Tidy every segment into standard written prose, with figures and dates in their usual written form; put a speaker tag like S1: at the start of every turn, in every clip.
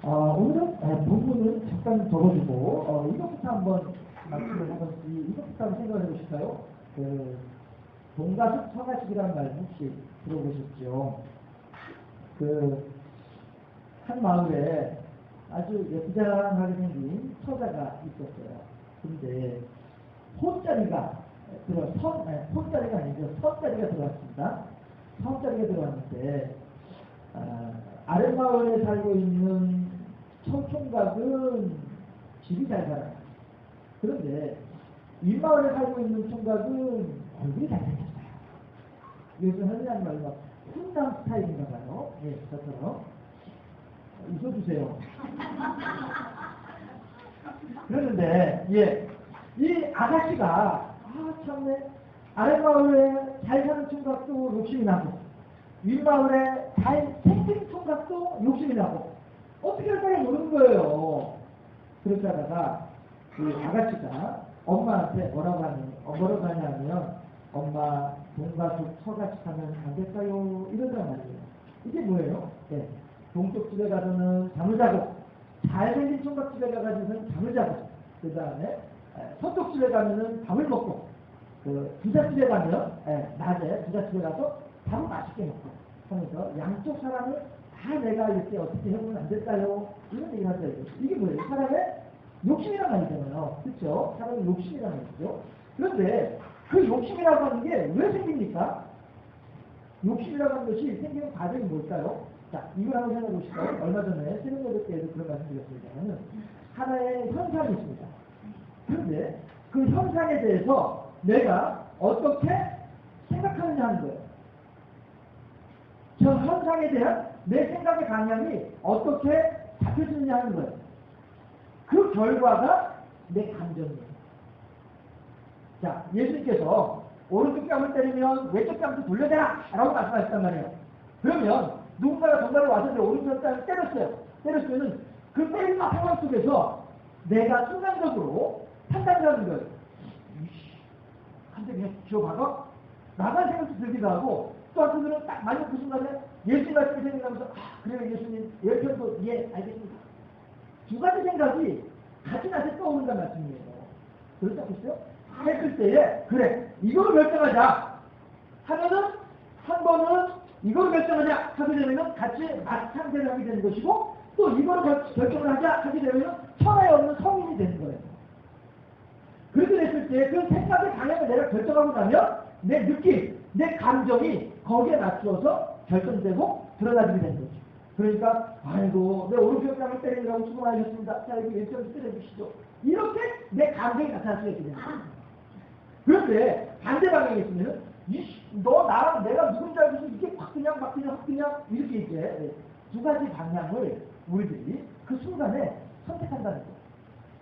S1: 오늘은 본문은 잠깐 적어주고 이것부터 한번 말씀을 한번 이것부터 한번 생각을 해보실까요? 그 동가숙 처가식이라는 말 혹시 들어보셨죠? 그 한 마을에 아주 예쁘장하게 생긴 처자가 있었어요. 근데 손자리가 손자리가 아니죠. 선자리가 들어왔습니다. 선자리가 들어왔는데 아랫마을에 살고 있는 총각은 집이 잘 살아요. 그런데 윗마을에 살고 있는 총각은 얼굴이 잘생겼어요. 요즘 흔히하는 말로 막 훈남 스타일인가 봐요. 예, 저처럼. 웃어주세요. 그러는데, 예, 이 아가씨가, 참네, 아랫마을에 잘 사는 총각도 욕심이 나고, 윗마을에 잘 생긴 총각도 욕심이 나고, 어떻게 할까 모르는 거예요. 그렇게 하다가, 그 아가씨가 엄마한테 뭐라고 하냐면, 엄마, 동가숙 처가식 하면 안 될까요? 이러단 말이에요. 이게 뭐예요? 네. 동쪽 집에 가서는 잠을 자고, 잘생긴 총각 집에 가서는 잠을 자고, 그 다음에 서쪽 집에 가면은 밥을 먹고, 그 부잣집에 가면 낮에 부잣집에 가서 밥을 맛있게 먹고 하면서 양쪽 사람을 다 내가 이렇게 어떻게 해보면 안 될까요? 이런 얘기를 하죠. 이게 뭐예요? 사람의 욕심이란 말이잖아요. 그렇죠? 사람의 욕심이란 말이죠. 그런데 그 욕심이라고 하는 게 왜 생깁니까? 욕심이라고 하는 것이 생기는 과정이 뭘까요? 자, 이걸 한번 생각해 보실까요? 얼마 전에 새벽 때에도 그런 말씀 드렸습니다만은 하나의 현상이 있습니다. 그런데 그 현상에 대해서 내가 어떻게 생각하느냐 하는 거예요. 저 현상에 대한 내 생각의 방향이 어떻게 잡혀지느냐 하는 거예요. 그 결과가 내 감정이에요. 자, 예수님께서 오른쪽 뺨을 때리면 왼쪽 뺨도 돌려대라! 라고 말씀하셨단 말이에요. 그러면 누군가가 정말로 와서 내 오른쪽 뺨을 때렸어요. 때렸으면 그 때리는 상황 속에서 내가 순간적으로 판단을 하는 거예요. 한대 그냥 쥐어박아? 나간 생각도 들기도 하고 또 한편으로는 딱 만약 그 순간에 예수님 말씀이 생각하면서 그래요 예수님 열편도 예 알겠습니다. 두 가지 생각이 같이 나서 떠오른다는 말씀이에요. 그렇지 않겠어요? 했을 때에 그래 이거를 결정하자 하면은 한 번은 이걸 결정하자 하게 되면 같이 맞상대를 하게 되는 것이고 또 이걸 결정을 하자 하게 되면 천하에 없는 성인이 되는 거예요. 그렇게 됐을 때 그 생각의 방향을 내가 결정하고 나면 내 느낌, 내 감정이 거기에 맞추어서 결정되고 드러나게 되는 거죠. 그러니까 아이고 내 오른쪽 뺨을 때리느라고 수고 많으셨습니다. 자 여기 왼쪽을 때려주시죠. 이렇게 내 감정이 나타날 수 있게 되는 거예요. 그런데 반대 방향에 있으면 너 나랑 내가 누군지 알고서 이게 바뀌냐 이렇게 이제 두 가지 방향을 우리들이 그 순간에 선택한다는 거예요.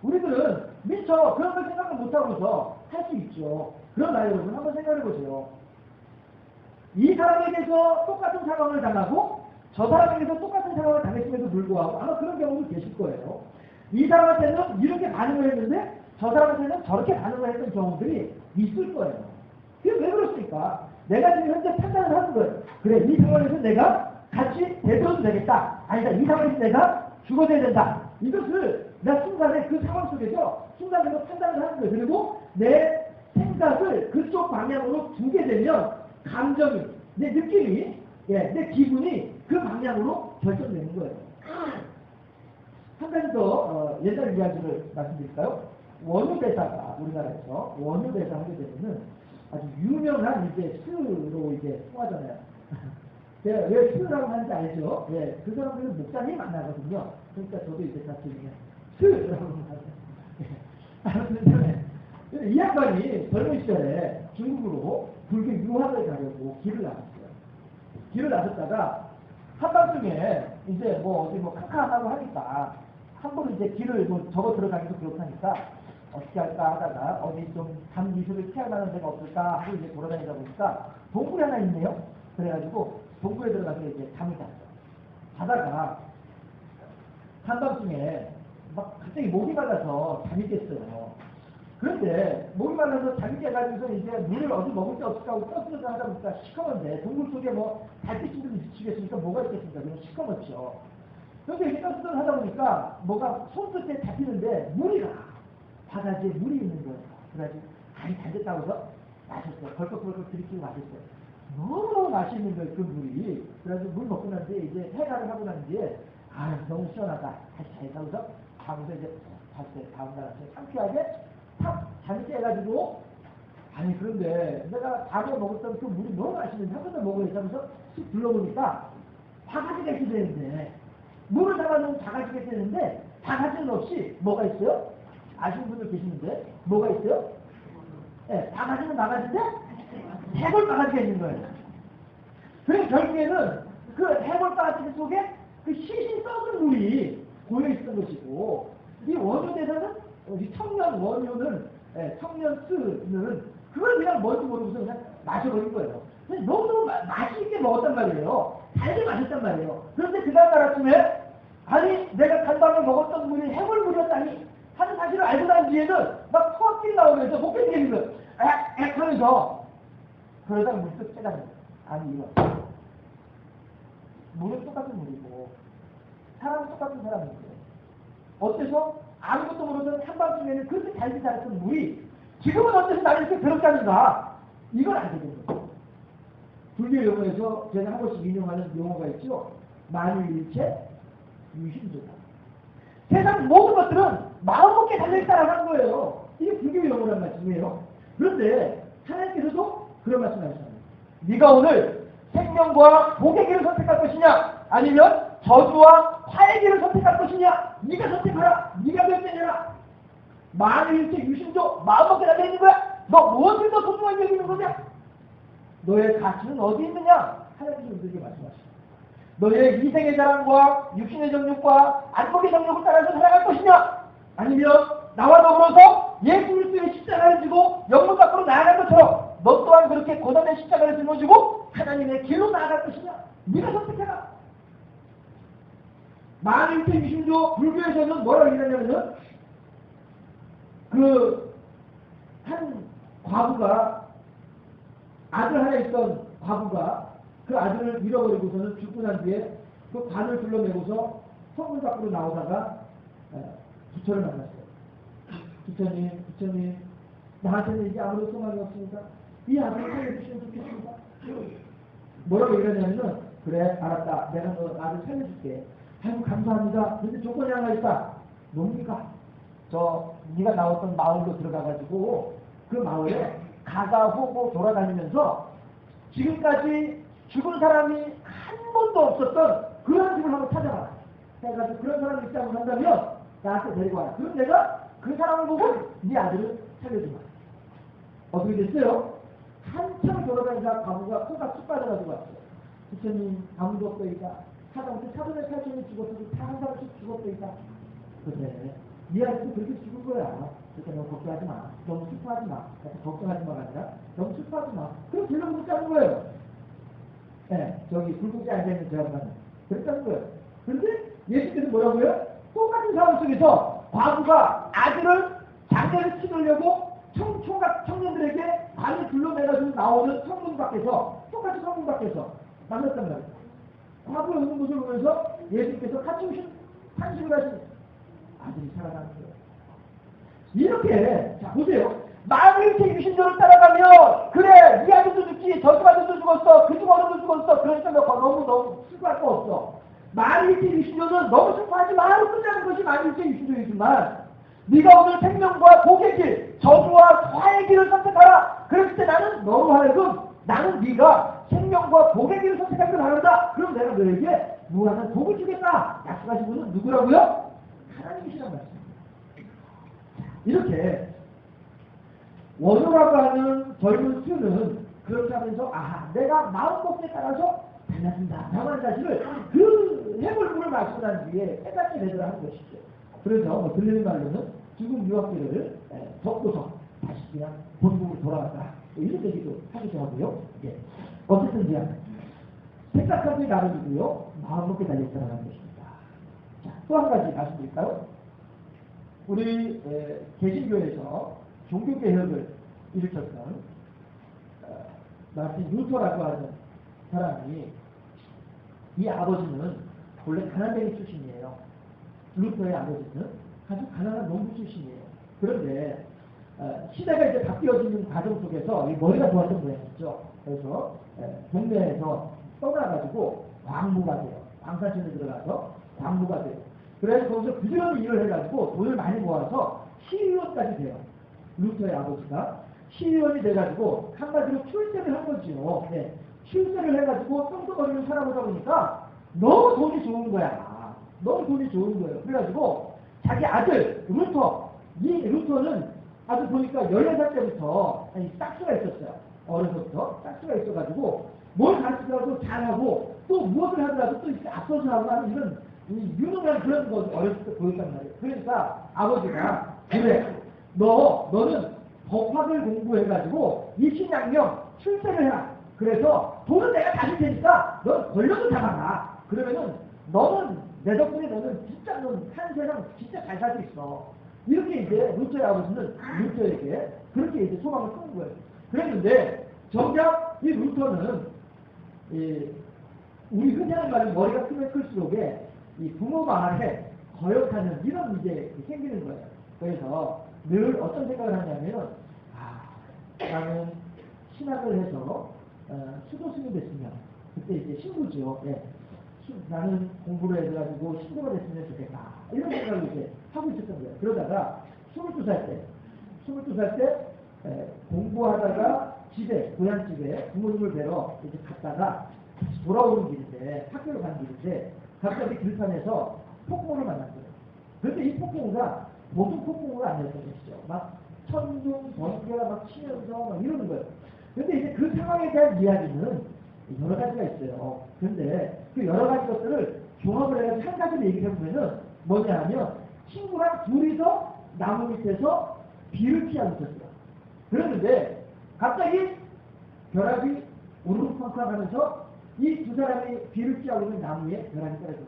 S1: 우리들은 미처 그런 걸 생각을 못하고서 할 수 있죠. 그러나 여러분 한번 생각해 보세요. 이 사람에게서 똑같은 상황을 당하고 저 사람에게서 똑같은 상황을 당했음에도 불구하고 아마 그런 경우도 계실 거예요. 이 사람한테는 이렇게 반응을 했는데 저 사람한테는 저렇게 반응을 했던 경우들이 있을 거예요. 그게 왜 그렇습니까? 내가 지금 현재 판단을 하는 거예요. 그래 이 상황에서 내가 같이 대들어도 되겠다. 아니다 이 상황에서 내가 죽어야 된다. 이것을 나 순간에 그 상황 속에서 순간적으로 판단을 하는 거예요. 그리고 내 생각을 그쪽 방향으로 두게 되면 감정이, 내 느낌이, 내 기분이 그 방향으로 결정되는 거예요. 한 가지 더 옛날 이야기를 말씀드릴까요? 원효대사가 우리나라에서 원효대사 하게 되면은 아주 유명한 이제 스로 이제 통하잖아요. 제가 왜 스라고 하는지 알죠? 예, 그 사람들은 목사님이 만나거든요. 그러니까 저도 이제 같이 스라고 하는데 이 양반이 젊은 시절에 중국으로 불교 유학을 가려고 길을 나섰어요. 길을 나섰다가 한밤중에 이제 어디 캄캄하고 하니까 함부로 이제 길을 적어 들어가기도 그렇다니까 어떻게 할까 하다가 어디 좀 단미술을 피할 만한 데가 없을까 하고 이제 돌아다니다 보니까 동굴이 하나 있네요. 그래가지고 동굴에 들어가서 이제 잠을 잤어요. 자다가 한밤중에 막 갑자기 목이 말라서 잠이 깼어요. 그런데 목이 말라서 잠이 깨가지고서 이제 물을 어디 먹을 데 없을까 하고 떠들어서 하다 보니까 시커먼데 동굴 속에 달빛이 좀 비치겠습니까? 뭐가 있겠습니까? 그냥 시커멓죠. 그런데 이렇게 떠쓰던 하다 보니까 뭐가 손끝에 잡히는데 물이 가. 바가지에 물이 있는 거예요. 그래가지고 아니 잘 됐다고 해서 마셨어요. 벌컥벌컥 들이키고 마셨어요. 너무너무 맛있는 거예요, 그 물이. 그래가지고 물 먹고 난 뒤에 이제 해가를 하고 난 뒤에 아 너무 시원하다. 다시 자겠다고 해서 하고서 이제 잤어요. 다음날 아침에 상쾌하게 탁 잠이 깨가지고 아니 그런데 내가 밥에 먹었던 그 물이 너무 맛있는데 한 번 더 먹어야지 하면서 쑥 둘러보니까 바가지가 이렇게 되는데 물을 담아놓은 바가지가 이렇게 되는데 바가지는 없이 뭐가 있어요? 아시는 분들 계시는데 뭐가 있어요? 네, 바가지는 바가지인데 해골 바가지가 있는 거예요. 그래서 결국에는 그 해골 바가지 속에 그 시신 썩은 물이 고여있던 것이고 이 원효 대사는 이 청년 원효는 청년 스는 그걸 그냥 뭔지 모르고서 그냥 마셔버린 거예요. 너무너무 맛있게 먹었단 말이에요. 달게 마셨단 말이에요. 그런데 그 다음날 아침에 아니 내가 간밤에 먹었던 물이 해골물이었다니 하는 사실을 알고 난 뒤에는 막 퍼즐 나오면서 목에 깨는 거예요. 액 하면서 그러다가 물속 깨닫는 거예요. 아니 이거 물은 똑같은 물이고 사람은 똑같은 사람인데 어때서 아무것도 모르던 한밤중에는 그렇게 달지 않았던 물이 지금은 어때서 나를 이렇게 더럽게 하는가 이걸 알게 된 거예요. 불교 용어에서 제가 한 번씩 인용하는 용어가 있죠. 만유일체 유심조다. 세상 모든 것들은 마음먹기에 달려있다라고 하는 거예요. 이게 불교 용어란 말씀이에요. 그런데 하나님께서도 그런 말씀 하셨습니다. 네가 오늘 생명과 복의 길을 선택할 것이냐 아니면 저주와 화의 길을 선택할 것이냐 네가 선택하라. 네가 결정해라. 만유일체 유심조 마음먹기에 달려있는 거야. 너 무엇을 더 소중하게 여기는 거냐? 너의 가치는 어디 있느냐? 하나님께서 우리에게 말씀하십니다. 너의 이생의 자랑과 육신의 정욕과 안목의 정욕을 따라서 살아갈 것이냐? 아니면 나와 더불어서 예수 그리스도의 십자가를 지고 영문 밖으로 나아갈 것처럼 너 또한 그렇게 고단한 십자가를 짊어지고 하나님의 길로 나아갈 것이냐? 네가 선택해라. 만유일체 유심조 불교에서는 뭐라고 얘기하냐면은 한 과부가 아들 하나 있던 과부가 그 아들을 잃어버리고서는 죽고 난 뒤에 그 관을 둘러매고서 성문 밖으로 나오다가 부처를 만났어요. 부처님, 나한테는 이제 아무런 소망이 없습니다. 이 아들을 살려주시면 좋겠습니다. 뭐라고 얘기하냐면은 그래 알았다. 내가 너 아들 살려줄게. 아이고 감사합니다. 근데 조건이 하나 있다. 뭡니까? 네가 나왔던 마을로 들어가가지고 그 마을에 가가호고 돌아다니면서 지금까지 죽은 사람이 한 번도 없었던 그런 집을 한번 찾아봐라. 해가지고 그런 사람이 있다고 한다면 나한테 데리고 와라. 그럼 내가 그 사람을 보고 네 아들을 살려주마. 어떻게 됐어요? 한참 돌아다니다가 과부가 코가 쑥 빠져가지고 왔어요. 부처님 아무도 없더이다. 하다못해 사돈의 팔촌이 죽었어도 다 한 사람씩 죽었더이다. 그래. 네 아들도 그렇게 죽은 거야. 그러니까 너 걱정하지 마. 너무 슬퍼하지 마. 걱정하지 마가 아니라 너무 슬퍼하지 마. 그럼 결론 못 잡는 거예요. 네, 저기 불국에 앉아있는 저 양반은 그랬다는 거예요. 그런데 예수께서 뭐라고요? 똑같은 상황 속에서 과부가 아들을 장례를 치르려고 총각 청년들에게 관을 둘러매가지고 나오는 성문 밖에서 똑같이 성문 밖에서 만났단 말이에요. 과부가 오는 모습을 보면서 예수께서 같이 오신 탄식을 하신 아들이 살아나는 거예요. 이렇게 자 보세요. 만유일체 유심조를 따라가면 그래 이 아들도 죽지 저쪽 아들도 죽었어 그중 어른도 죽었어 그러니까 너무 슬퍼할 거 없어. 만유일체 유심조는 너무 슬퍼하지 마로 끝나는 것이 만유일체 유심조이지만 네가 오늘 생명과 복의 길 저주와 화의 길을 선택하라. 그랬을 때 나는 너로 하여금 나는 네가 생명과 복의 길을 선택하기를 바란다. 그럼 내가 너에게 무한한 복을 주겠다. 약속하신 분은 누구라고요? 하나님이시란 말씀입니다. 이렇게 원효라고 하는 젊은 수는 그렇게 하면서 내가 마음먹기에 따라서 달라진다. 다만 사실을 그 해골물을 마시고 난 뒤에 깨닫게 되더라 하는 것이죠. 그래서 들리는 말로는 죽은 유학기를 덮고서 다시 그냥 본국으로 돌아갔다. 이런 얘기도 하기도 하고요. 예. 어쨌든 그냥 생각하기에 나름이고요. 마음먹기에 달려있다는 것입니다. 자, 또 한 가지 말씀드릴까요? 우리 개신교에서 종교개혁을 일으켰던 마틴 루터라고 하는 사람이 이 아버지는 원래 가난뱅이 출신이에요. 루터의 아버지는 아주 가난한 농부 출신이에요. 그런데 시대가 이제 바뀌어지는 과정 속에서 이 머리가 좋았던 모양이죠. 그래서 동네에서 떠나가지고 광부가 돼요. 광산촌에 들어가서 광부가 돼요. 그래서 거기서 부지런히 일을 해가지고 돈을 많이 모아서 시의원까지 돼요. 루터의 아버지가 시의원이 돼가지고 한마디로 출세를 한 거지요. 네. 출세를 해가지고 똥똥거리는 살아보다 보니까 너무 돈이 좋은 거야. 너무 돈이 좋은 거예요. 그래가지고 자기 아들 루터, 이 루터는 아주 보니까 14살 때부터 싹수가 있었어요. 어려서부터 싹수가 있어가지고 뭘 가르치더라도 잘하고 또 무엇을 하더라도 또 앞서서 하고 하는 이런 유능한 그런 것을 어렸을 때 보였단 말이에요. 그러니까 아버지가 그래 너는 법학을 공부해가지고 이신양명 출세를 해라. 그래서 돈은 내가 가질 테니까 넌 권력을 잡아라. 그러면은 너는 내 덕분에 너는 진짜 넌 한 세상 진짜 잘 살 수 있어. 이렇게 이제 루터의 아버지는 루터에게 그렇게 이제 소망을 쏘는 거예요. 그랬는데 정작 이 루터는 우리 흔히 하는 말은 머리가 크면 클수록에 이 부모 말에 거역하는 이런 이제 생기는 거예요. 그래서 늘 어떤 생각을 하냐면은 나는 신학을 해서 수도승이 됐으면 그때 이제 신부죠. 예. 나는 공부를 해가지고 신부가 됐으면 좋겠다. 이런 생각을 이제 하고 있었던 거예요. 그러다가 22살 때 공부하다가 고향집에 부모님을 뵈러 이제 갔다가 돌아오는 길인데, 학교를 가는 길인데, 갑자기 들판에서 폭풍우를 만났어요. 그런데 이 폭풍우가 보통 폭풍우가 아니었던 것이죠. 막 천둥, 번개가 막 치면서 막 이러는 거예요. 그런데 이제 그 상황에 대한 이야기는 여러 가지가 있어요. 그런데 그 여러 가지 것들을 종합을 해서 한 가지를 얘기를 해보면은 뭐냐 하면 친구랑 둘이서 나무 밑에서 비를 피하고 있었어요. 그랬는데 갑자기 벼락이 우르르팡팡 하면서 이 두 사람이 비를 피하고 있는 나무에 벼락이 떨어졌죠.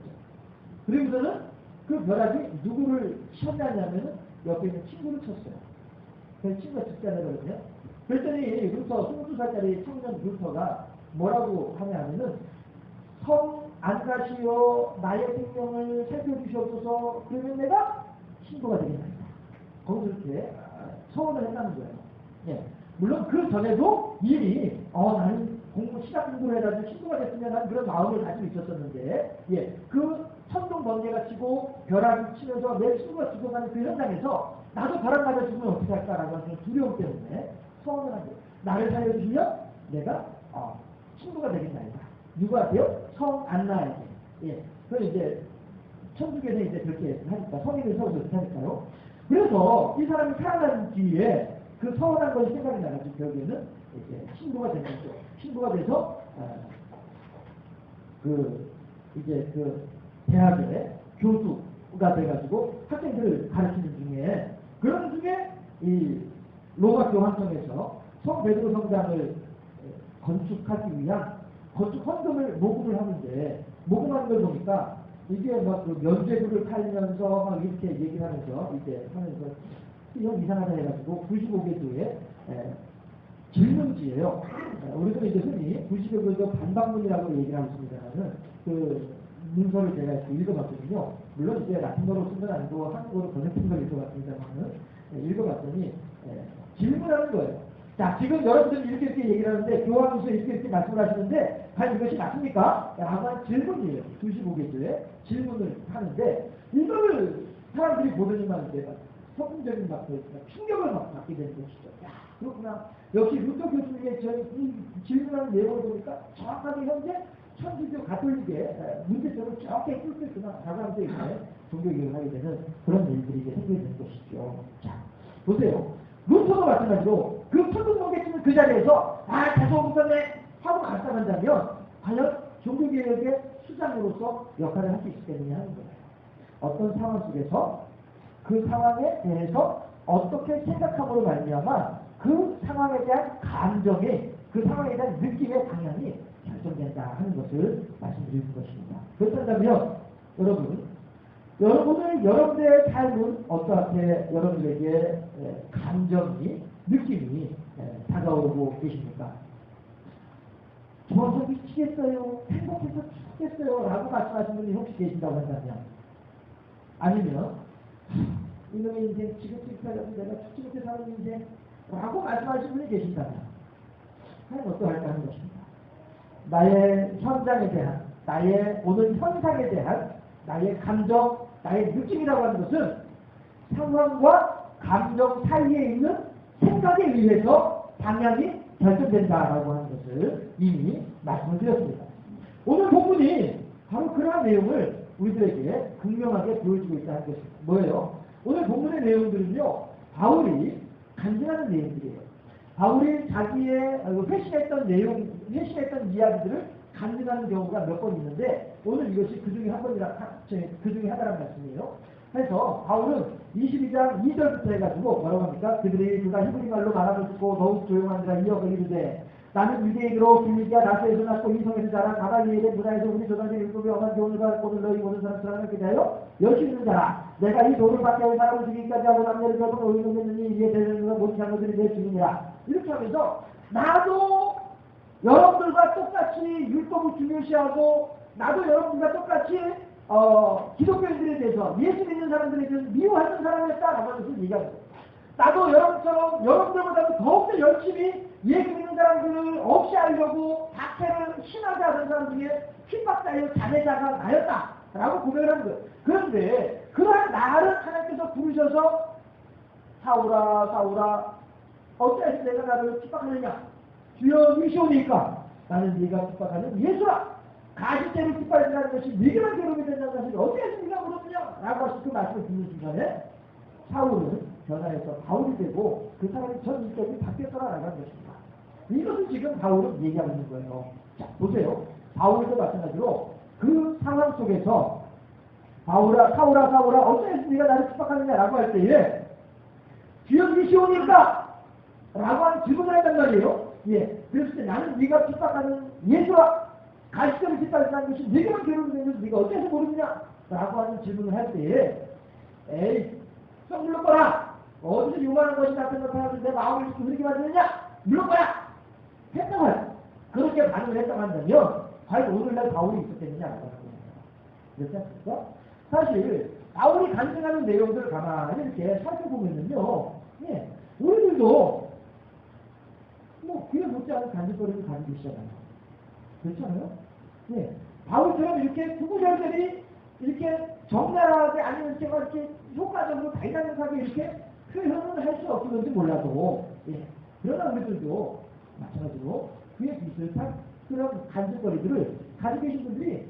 S1: 그러고서는 그 벼락이 누구를 쳤냐면은 옆에 있는 친구를 쳤어요. 그래서 친구가 죽잖아요. 그랬더니 루터, 22살짜리 청년 루터가 뭐라고 하냐면은 성 안가시오 나의 생명을 살펴주시옵소서. 그러면 내가 친구가 되겠습니다. 거기서 이렇게 서원을 했다는 거예요. 예. 물론 그 전에도 이미 나는 시작 공부를 해가지고 친구가 됐으면 하는 그런 마음을 가지고 있었었는데, 예, 그 천둥 번개가 치고 벼락이 치면서 내 친구가 죽어가는 그 현장에서 나도 벼락 맞아 죽으면 어떻게 할까라고 하는 두려움 때문에 서원을 한 거예요. 나를 살려주시면 내가 친구가 되겠나이다. 누구한테요? 성 안나에게. 예. 그래서 이제 천주교는 이제 그렇게 하니까 성인을 세워서 그렇게 하니까요. 그래서 이 사람이 살아난 뒤에 그 서운한 것이 생각이 나가지고 결국에는 이제 신부가 된 거죠. 신부가 돼서 이제 대학의 교수가 돼가지고 학생들을 가르치는 중에 그런 중에 이 로마 교황청에서 성 베드로 성당을 건축하기 위한 건축 헌금을 모금을 하는데 모금하는 걸 보니까 이게 막 그 면죄부를 팔면서 막 이렇게 얘기를 하면서 이제 하면서 형 이상하다 해가지고 95개조의 질문지예요. 우리도 이제 흔히 95개조 반박문이라고 얘기를 하고 있습니다만은 그 문서를 제가 읽어봤거든요. 물론 이제 라틴어로 쓴 건 아니고 한국어로 번역된 걸 읽어봤습니다만은 읽어봤더니 질문하는 거예요. 자, 지금 여러분들이 이렇게 얘기를 하는데 교황에서 이렇게 말씀을 하시는데 과연 이것이 맞습니까? 아마 질문이에요. 95개조에 질문을 하는데 이거를 사람들이 보더니만 이제 성공적인 충격을 받게 되는 것이죠. 야, 그렇구나. 역시 루터 교수님의 이 질문하는 내용을 보니까 정확하게 현재 천주교 가톨릭의 문제점을 정확히 풀고 있구나. 자가면서 이제 종교개혁을 하게 되는 그런 일들이 이제 생기게 되는 것이죠. 자, 보세요. 루터도 마찬가지로 그 천둥번개치는 그 자리에서 계속 웃었네 하고 갈등한다면 과연 종교개혁의 수장으로서 역할을 할 수 있겠느냐 하는 거예요. 어떤 상황 속에서 그 상황에 대해서 어떻게 생각함으로 말미암아 그 상황에 대한 감정이 그 상황에 대한 느낌의 방향이 결정된다 하는 것을 말씀드리는 것입니다. 그렇다면 여러분들의 삶은 어떻게 여러분들에게 감정이 느낌이 다가오고 계십니까? 좋아서 미치겠어요. 행복해서 죽겠어요. 라고 말씀하신 분이 혹시 계신다고 한다면, 아니면 이놈의 인생 지긋지긋하려고 내가 죽지 못해 사는 인생 라고 말씀하시는 분이 계신다면 과연 어떠할까 하는 것입니다. 나의 현장에 대한, 나의 오늘 현상에 대한 나의 감정, 나의 느낌이라고 하는 것은 상황과 감정 사이에 있는 생각에 의해서 방향이 결정된다라고 하는 것을 이미 말씀을 드렸습니다. 오늘 본문이 바로 그러한 내용을 우리들에게 극명하게 보여주고 있다는 것입니다. 뭐예요? 오늘 본문의 내용들은요, 바울이 간증하는 내용들이에요. 바울이 자기의 회심했던 내용, 회심했던 이야기들을 간증하는 경우가 몇 번 있는데, 오늘 이것이 그 중에 한 번이라, 그 중에 하나란 말씀이에요. 그래서 바울은 22장 2절부터 해가지고 뭐라고 합니까? 그들이 그가 히브리 말로 말하고 듣고 더욱 조용한지라 이어가 이르되 나는 유대인으로 빌리기야 나스에서 낳고 이성에서 자라 가발리엘의 문화에서 우리 조상의 율법에 엄한 교훈을 받고 너희 모든 사람을 기다려 열심히 있는 자라 내가 이 돌을 밖에 사람을 죽이기까지 하고 남녀를 결국 의논 했느니 이에 대는 것은 못한 것들이 내 주님이라. 이렇게 하면서 나도 여러분들과 똑같이 율법을 중요시하고 나도 여러분들과 똑같이 기독교인들에 대해서 예수 믿는 사람들에 대해서 미워하는 사람이었다라고 하는 것을 얘기합니다. 나도 여러분처럼 여러분들보다 더욱더 열심히 예수 믿는 사람들을 없이 하려고 박해를 심하게 하는 사람 중에 핍박자여 자매자가 나였다라고 고백을 하는 거예요. 그런데 그러한 나를 하나님께서 부르셔서 사울아 사울아 어찌해서 내가 나를 핍박하느냐 주여 미시오니까 나는 네가 핍박하는 예수라 가시때를 핍박이라는 것이 네게만 괴로움이 된다는 것을 어찌해서 네가 물었느냐 라고 하시고 그 말씀을 듣는 순간에 사울은 변화해서 바울이 되고 그 사람이 전 인격이 바뀌었더라라는 것입니다. 이것을 지금 바울은 얘기하고 있는 거예요. 자, 보세요. 바울도 마찬가지로 그 상황 속에서 사울아 어찌해서 네가 나를 핍박하느냐라고 할 때에 주여 미시오니까 라고 하는 질문을 했단 말이에요. 예. 그랬을 때 나는 네가 핍박하는 예수라 가시적인 핍박이라는 것이 네게만 괴로움이 되는 것을 네가 어째서 모르느냐 라고 하는 질문을 할 때에 에이 썩 물러거라 어디서 요만한 것이 나타나서 내 마음을 이렇게 흐르게 만드느냐 물러거라 했다고 해요. 그렇게 반응을 했다고 한다면 과연 오늘날 바울이 있었겠느냐 라고 하는 겁니다. 그렇지 않습니까? 사실 바울이 간증하는 내용들을 가만히 이렇게 살펴보면요 예, 우리들도 뭐 귀에 못지않은 간증거리를 가지고 계시잖아요. 그렇잖아요? 예. 바울처럼 이렇게 구구절절히 이렇게 적나라하게 아니면 제가 이렇게 효과적으로 다이나믹하게 이렇게 표현을 할 수 없을지 몰라도 예. 그러나 우리들도 마찬가지로 그에 비슷한 그런 간증거리들을 가지고 계신 분들이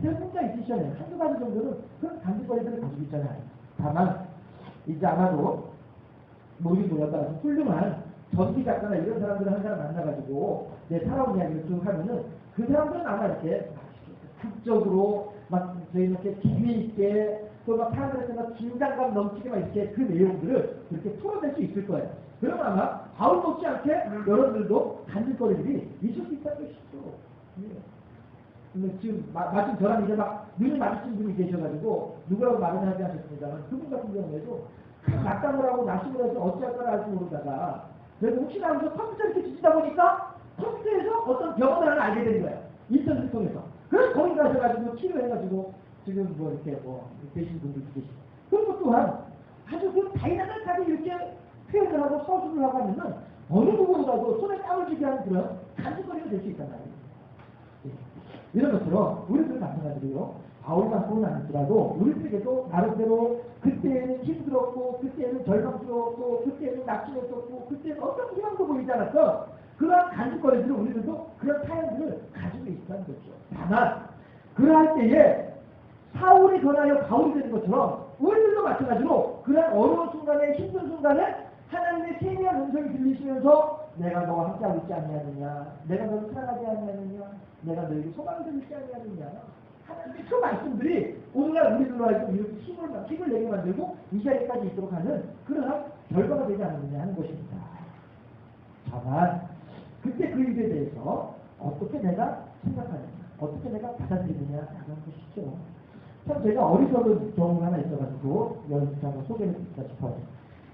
S1: 대부분가 있으시잖아요. 한두 가지 정도는 그런 간증거리들을 가지고 있잖아요. 다만 이제 아마도 모르긴 몰라도 훌륭한 전기 작가나 이런 사람들을 한 사람 만나가지고 내 살아온 이야기를 쭉 하면은 그 사람들은 아마 이렇게 극적으로 막 이렇게 재미있게 또 막 사람들한테 막 긴장감 넘치게 막 이렇게 그 내용들을 이렇게 풀어낼 수 있을 거예요. 그러면 아마 바울 못지않게 여러분들도 간질거리들이 있을 수 있다는 것이죠. 예. 지금 마침 저랑 이제 막 눈이 마주친 분이 계셔가지고 누구라고 말은 하지 않았습니다만 그분 같은 경우에도 낙담을 하고 낙심을 해서 어찌할 거나 할지 모르다가 그래서 혹시나 하면서 컴퓨터 이렇게 뒤지다 보니까 컴퓨터에서 어떤 병원을 하나 알게 된 거예요. 인터넷을 통해서. 그래서 거기 가셔가지고 치료해가지고 지금 뭐 이렇게 뭐 계신 분들도 계시고. 그리고 또한 아주 그 다이나믹하게 이렇게 표현을 하고 서술을 하고 하면은 어느 부분보다도 손에 땀을 쥐게 하는 그런 간증거리가 될 수 있단 말이에요. 예. 이런 것처럼 우리들은 마찬가지로요. 바울만큼은 아니더라도 우리들에게도 나름대로 그때는 힘들었고 그때는 절망스러웠고 그때는 낙심했었고 그때는 어떤 희망도 보이지 않았어. 그러한 간증거리들을 우리들도 그런 사연들을 가지고 있다는 거죠. 다만 그러할 때에 사울이 변하여 바울이 되는 것처럼 우리들도 마찬가지로 그런 어려운 순간에 힘든 순간에 하나님의 세미한 음성이 들리시면서 내가 너와 함께하고 있지 않느냐 내가 너를 사랑하지 않느냐 내가 너에게 소망을 들지 않느냐 하나님의 그 말씀들이 오늘날 우리들로 하여금 이렇게 힘을 내게 만들고 이 자리까지 있도록 하는 그러한 결과가 되지 않느냐 하는 것입니다. 다만 그때 그 일에 대해서 어떻게 내가 생각하느냐 어떻게 내가 받아들이느냐 하는 것이죠. 참 제가 어리석은 경우가 하나 있어가지고 여러분께 한번 소개를 드릴까 싶어요.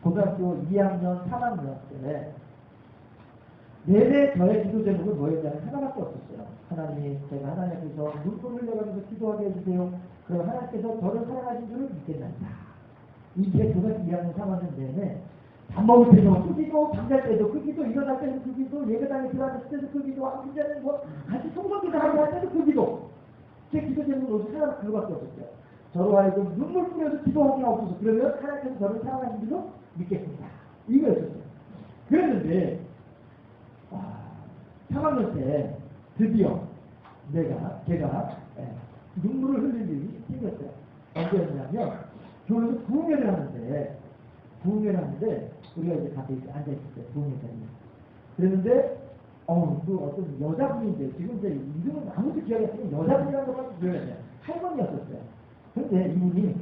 S1: 고등학교 2학년 3학년 때 내내 저의 기도 제목은 뭐였냐면 하나밖에 없었어요. 하나님, 제가 하나님 앞에서 눈물을 흘려가면서 기도하게 해주세요. 그럼 하나님께서 저를 사랑하신 줄을 믿겠답니다. 이게 그것이 이야기를 삼았는 내내 밥 먹을 때도 끄기도, 잠잘 때도 끄기도, 일어날 때도 끄기도, 예배당에 들어갔을 때도 끄기도, 이제는 뭐 같이 성경기도 하고 할 때도 끄기도. 제 기도 제목은 오직 하나 그거밖에 없었어요. 저로 하여금 눈물 뿌려도 기도하기 없어서 그러면 하나님께서 저를 사랑하신 줄을 믿겠습니다. 이거였었어요. 그랬는데 3학년 때 드디어 제가 눈물을 흘릴 일이 생겼어요. 언제였냐면 교회에서 부흥회를 하는데 우리가 이제 가까이 앉아있었어요. 부흥회장이. 그랬는데 그 어떤 여자분인데 지금 제 이름은 아무도 기억이 안 나요. 여자분이라는 것만 기억이 안 나요. 할머니였었어요. 그런데 이분이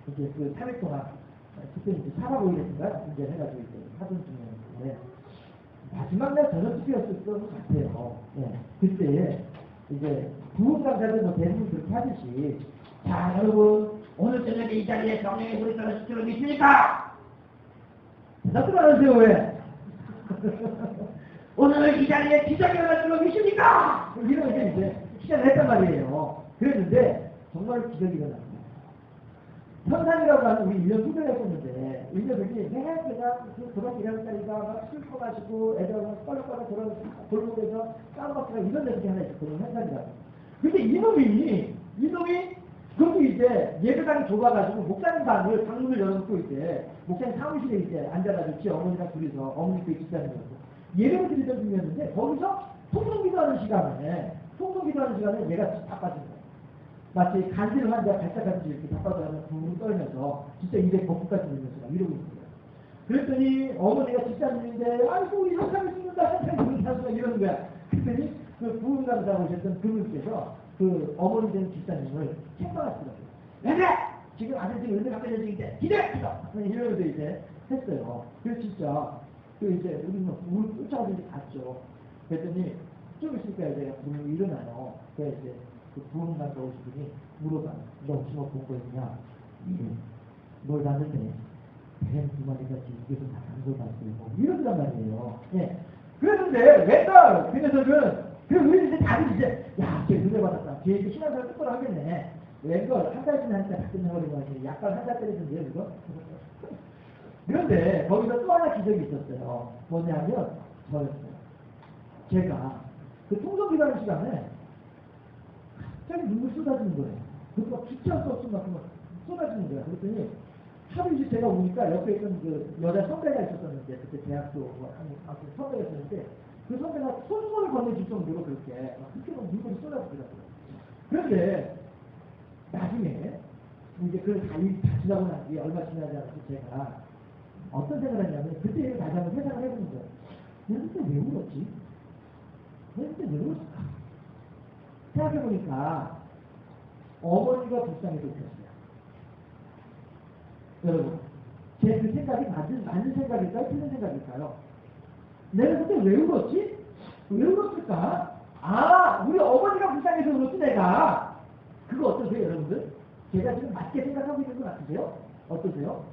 S1: 이제 그 3일 동안 그때 이제 4박 5일인가 이제 해가지고 이제 하던 중이었는데 마지막 날 저녁 집이었을 것 같아요. 예. 그때 이제 부흥 강사들 뭐 대부분 그렇게 하듯이 자 여러분 오늘 저녁에 이 자리에 성령의 불이 떨어질 줄 믿습니까? 대답도 안 하세요 왜? 오늘 이 자리에 기적이 일어날 줄 믿습니까? 이러면서 이제 시작을 했단 말이에요. 그랬는데 정말 기적이 일어났습니다. 현상이라고 하는 우리 1년 후배가 있었는데 1년 후에 매일 제가 그런 기량짜리가 막 술 퍼가지고 애들하고 껄껄껄 그런 골목에서 싸움박스가 이런 애들이 하나 있었거든요. 현상이라고. 근데 이놈이 그것도 이제 예배당이 좁아가지고 목사님 방문을 열어놓고 이제 목사님 사무실에 이제 앉아가지고 지 어머니랑 둘이서 어머니 그 집사님 거고 예배를 드리던 중이었는데 거기서 통성기도하는 시간에 얘가 바빠진 거예요. 마치 간질을 한자 발작하듯이 이렇게 바빠져서 붕붕 떨면서 진짜 입에 거품까지 넣으면서 막 이러고 있어요. 그랬더니 어머니가 집사님인데 아이고 우리 현상이 죽는다 이러는 거야. 그랬더니 그 부흥강사 오셨던 그분께서 그 어머니 된 집사님을 책망하시더라고요. 왜 그래? 지금 아들들이 은혜 받게 되는데 기대! 이러면서 이제 했어요. 그래서 진짜 그 이제 우리는 울 쫓아가지고 갔죠. 그랬더니 좀 있으니까 이제 분이 일어나요. 그래서 이제 그 부흥강사 오신 분이 물어봐요. 너 혹시 뭐 본 거 있냐? 뭘 봤는데 뱀 두 마리가 지금 다 간걸 봤어요. 뭐 이러더란 말이에요. 예. 그랬는데 웬걸 그 녀석은 우리 이제 다들 이제 쟤 은혜 받았다. 쟤 이제 신앙생활 똑바로 하겠네. 웬걸 한 달 지나니까 다 끝나버리고 약간 한 달 때리던데요 그거? 그런데 거기서 또 하나 기적이 있었어요. 뭐냐면 저였어요. 제가 그 통성기도하는 시간에 갑자기 눈물 쏟아지는 거예요. 그거 막 주체할 수 없이 막 쏟아지는 거예요. 그랬더니 하루 이제 제가 오니까 옆에 있던 그 여자 선배가 있었었는데 그때 대학교 아무튼 선배가 있었는데 그 선배가 손을 건네줄 정도로 그렇게 막 눈물이 쏟아지더라고요. 그런데 나중에 이제 그걸 다 지나고 난 뒤에 얼마 지나지 않아서 제가 어떤 생각을 했냐면 그때 다시 한번 생각을 해보는 거예요. 내가 그때 왜 울었지? 내가 그때 왜 울었을까? 생각해보니까 어머니가 불쌍해서 웃겼어요. 여러분, 제 그 생각이 맞는 생각일까요? 틀린 생각일까요? 내가 그때 왜 울었지? 왜 울었을까? 우리 어머니가 불쌍해서 울었지 내가. 그거 어떠세요 여러분들? 제가 지금 맞게 생각하고 있는 것 같으세요? 어떠세요?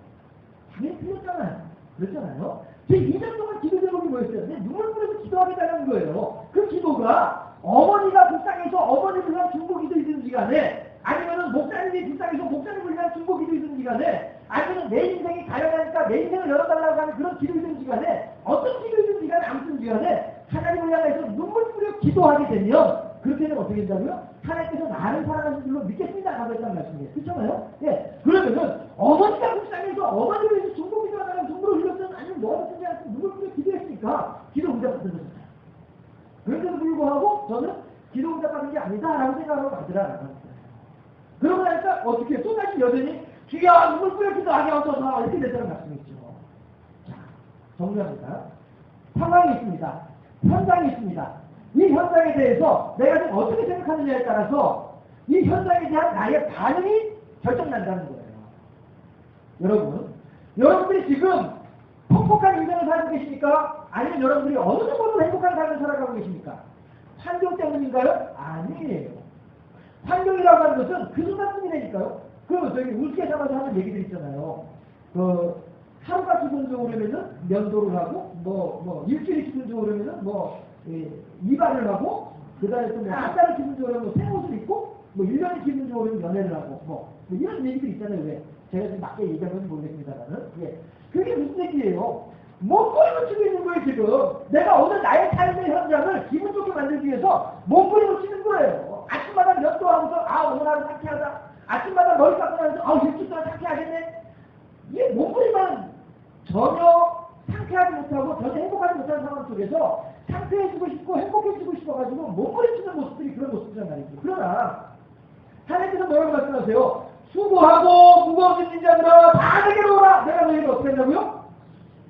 S1: 당연히 틀렸잖아요. 그렇잖아요? 제 2년 동안 기도 제목이 뭐였어요? 내 눈물 뿌려서 기도하겠다는 거예요. 그 기도가 어머니가 불쌍해서 어머니를 위한 중보기도이든지 간에 아니면은 목사님이 불쌍해서 목사님을 위한 중보기도이든지 간에 아니면 내 인생이 가련하니까 내 인생을 열어달라고 하는 그런 기도이든지 간에 어떤 기도이든지 간에 아무튼 간에 하나님을 향해서 눈물 뿌려 기도하게 되면 그렇게 되면 어떻게 된다고요? 하나님께서 나를 사랑하는 줄로 믿겠습니다 라고 했다는 말씀이에요. 그렇잖아요? 예. 그러면은 어머니가 불쌍해서 어머니를 위해서 중보기도 하다가 눈물을 흘렸든 아니면 너가 쓰지 않고 눈물 뿌려 기도했으니까 기도 응답 받은 거잖아요. 그런데도 불구하고 저는 기도 응답 받은 게 아니다라고 생각하고 만들어라는 거예요. 그러고 나니까 어떻게 또다시 여전히 주여 눈물 뿌려 기도하게 하소서 이렇게 됐다는 말씀이죠. 자, 정리합니다. 상황이 있습니다. 현장이 있습니다. 이 현장에 대해서 내가 지금 어떻게 생각하느냐에 따라서 이 현장에 대한 나의 반응이 결정난다는 거예요. 여러분들이 지금 퍽퍽한 인생을 살고 계십니까? 아니면 여러분들이 어느 정도로 행복한 삶을 살아가고 계십니까? 환경 때문인가요? 아니에요. 환경이라고 하는 것은 그 순간뿐이라니까요. 저기 우스갯소리로 하는 얘기들 있잖아요. 하루같이 공정을 하면은 면도를 하고 일주일이 기분 좋으면이발을 하고, 그 다음에 또 한 달이 기분 좋으면 새 옷을 입고, 1년이 기분 좋으면 연애를 하고, 이런 얘기들 있잖아요. 왜? 제가 지금 맞게 얘기한 건지 모르겠습니다만은. 예. 그게 무슨 얘기예요? 몸부림을 치고 있는 거예요, 지금. 내가 오늘 나의 삶의 현장을 기분 좋게 만들기 위해서 몸부림을 치는 거예요. 아침마다 면도 하고서, 오늘 하루 상쾌하다. 아침마다 머리 깎고 나서, 일주일 동안 상쾌하겠네. 이게 몸부림만 전혀 상쾌하지 못하고 전혀 행복하지 못하는 상황 속에서 상쾌해지고 싶고 행복해지고 싶어가지고 몸부림치는 모습들이 그런 모습이란 말이죠. 그러나 하나님께서 뭐라고 말씀하세요? 수고하고 무거운 짐진 자들아 다 내게로 오라. 내가 너희를 어떻게 한다고요?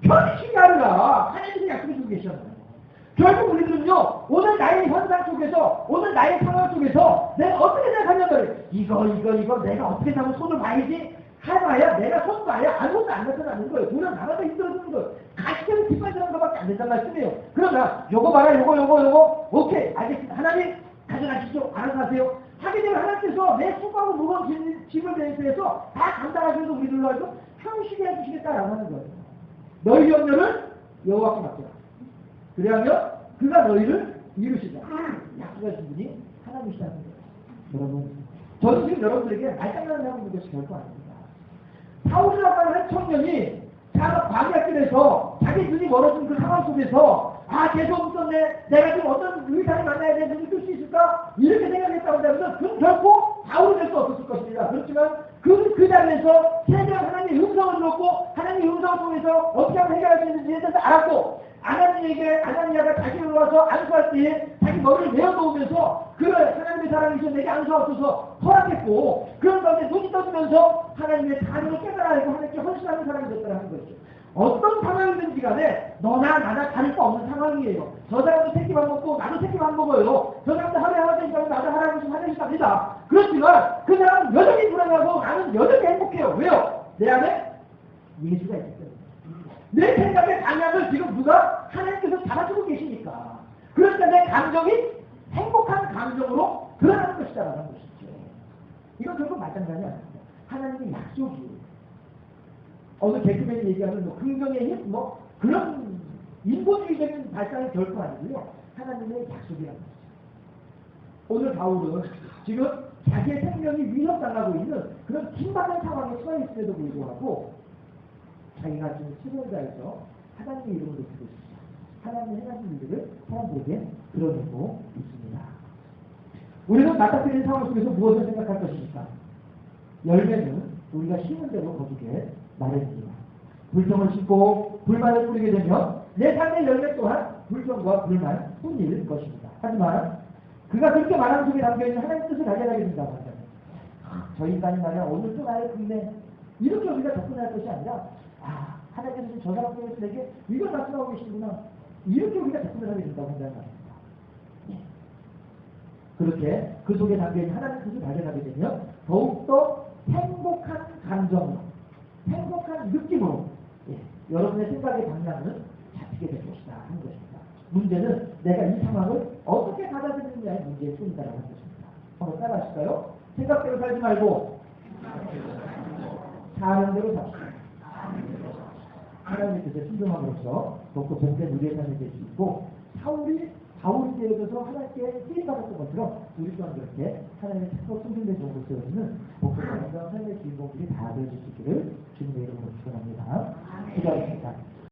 S1: 편히 쉬게 하리라. 하나님께서 약속해 주고 계시잖아요. 결국 우리들은요, 오늘 나의 현상 속에서, 오늘 나의 상황 속에서 내가 어떻게 생각하냐면 이거 내가 어떻게 하면 손을 봐야지 해봐야 내가 손 봐야 아무것도 안 나타나는 거예요. 돈은 나가서 힘들어지는 거예요. 가시적인 뒷발질하는 것밖에 안 된단 말씀이에요. 그러나 요거 봐라 요거 오케이 알겠습니다. 하나님 가져가시죠. 알아서 하세요. 하게 되면 하나님께서 내 수고하고 무거운 짐을 대해서 다 감당하셔서 우리들로 하여금 편히쉬게 해주시겠다라고 하는 거예요. 너희 염려를 여호와께 맡겨라. 그래야면 그가 너희를 이루시자. 약속하신 분이 하나님이시다는 거예요. 여러분, 저는 지금 여러분들에게 말장난을 하고 있는 것이 결코 아닙니다. 사울이라고 하는 청년이 광야길에서 자기 눈이 멀어진 그 상황 속에서 재수 없었네. 내가 지금 어떤 의사를 만나야 돼. 눈을 뜰 수 있을까? 이렇게 생각했다고 한다면 그건 결코 사울이 될 수 없었을 것입니다. 그렇지만 그 자리에서 최대한 하나님의 음성을 듣고 하나님의 음성을 통해서 어떻게 하면 해결할 수 있는지에 대해서 알았고 아나니아가 자기를 와서 안수할 때에 자기 머리를 내어놓으면서 하나님의 사랑이셔 내게 안수하옵소서 허락했고 그런 가운데 눈이 떠지면서 하나님의 사랑을 깨달아야 하고 하나님께 헌신하는 사람이 됐다는 것이죠. 어떤 상황이든지 간에 너나 나나 다를 거 없는 상황이에요. 저 사람도 새끼만 먹고 나도 새끼만 먹어요. 저 사람도 하루에 하나씩 가고 나도 하루에 하나씩 갑니다. 그렇지만 그 사람은 여전히 불안하고 나는 여전히 행복해요. 왜요? 내 안에 예수가 있기 때문에. 내 생각의 방향을 지금 누가 하나님께서 잡아주고 계시니까. 그러니까 내 감정이 행복한 감정으로 드러나는 것이다라는 것이죠. 이건 결국 마찬가지 아닙니다. 하나님의 약속이에요. 오늘 개그맨이 얘기하는 긍정의 힘, 그런 인본주의적인 발상이 결코 아니고요. 하나님의 약속이라는 거죠. 오늘 바울은 지금 자기의 생명이 위협당하고 있는 그런 긴박한 상황에 처해 있음에도 불구하고 자기가 지금 최선을 다해서 하나님의 이름을 높이고 있습니다. 하나님의 행하신 일들을 사람들에게 드러내고 있습니다. 우리는 맞닥뜨리는 상황 속에서 무엇을 생각할 것입니까? 열매는 우리가 심은 대로 거두게 마련입니다. 불평을 심고 불만을 뿌리게 되면 내 삶의 열매 또한 불평과 불만 뿐일 것입니다. 하지만 그가 그렇게 말하는 속에 담겨있는 하나님의 뜻을 발견하게 된다고 한다면 저 인간이 말이야 오늘도 나의 군대 이렇게 우리가 접근할 것이 아니라 하나님께서 저 사람 속에서 내게 이걸 말씀하고 계시구나 이렇게 우리가 접근을 하게 된다고 한다는 말입니다. 그렇게 그 속에 담겨있는 하나님의 뜻을 발견하게 되면 더욱더 행복한 감정으로 행복한 느낌으로 여러분의 생각의 방향은 잡히게 될 것이다 하는 것입니다. 문제는 내가 이 상황을 어떻게 받아들이느냐의 문제일 뿐이다라는 것입니다. 한번 따라하실까요? 생각대로 살지 말고 사는 대로 삽시다. 하나님의 뜻에 순종함으로써 더욱더 복된 우리의 삶이 될 수 있고 바울이 되어져서 하나님께 쓰임받았던 것처럼 우리 또한 그렇게 하나님의 착하고 성실된 종으로 세워지는 복된 삶의 주인공들이 다 되어질 수 있기를 주님의 이름으로 축원합니다. 기도하겠습니다.